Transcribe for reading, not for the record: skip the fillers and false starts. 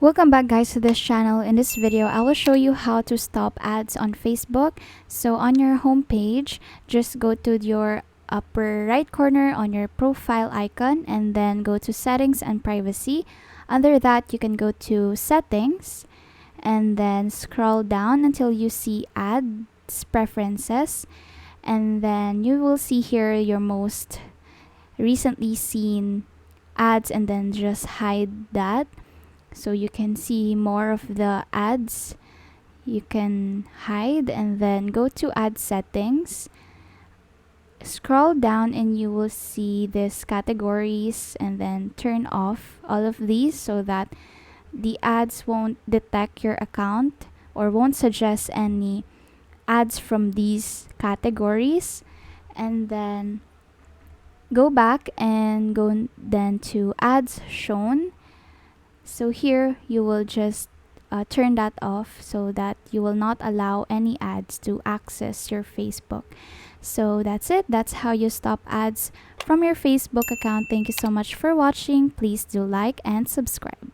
Welcome back guys to this channel. In this video, I will show you how to stop ads on Facebook. So on your home page, just go to your upper right corner on your profile icon and then go to settings and privacy. Under that, you can go to settings and then scroll down until you see ads preferences, and then you will see here your most recently seen ads, and then just hide that so you can see more of the ads you can hide. And then go to ad settings, scroll down, and you will see this categories, and then turn off all of these so that the ads won't detect your account or won't suggest any ads from these categories. And then go back and go then to ads shown. So here you will just turn that off so that you will not allow any ads to access your Facebook. So that's it. That's how you stop ads from your Facebook account. Thank you so much for watching. Please do like and subscribe.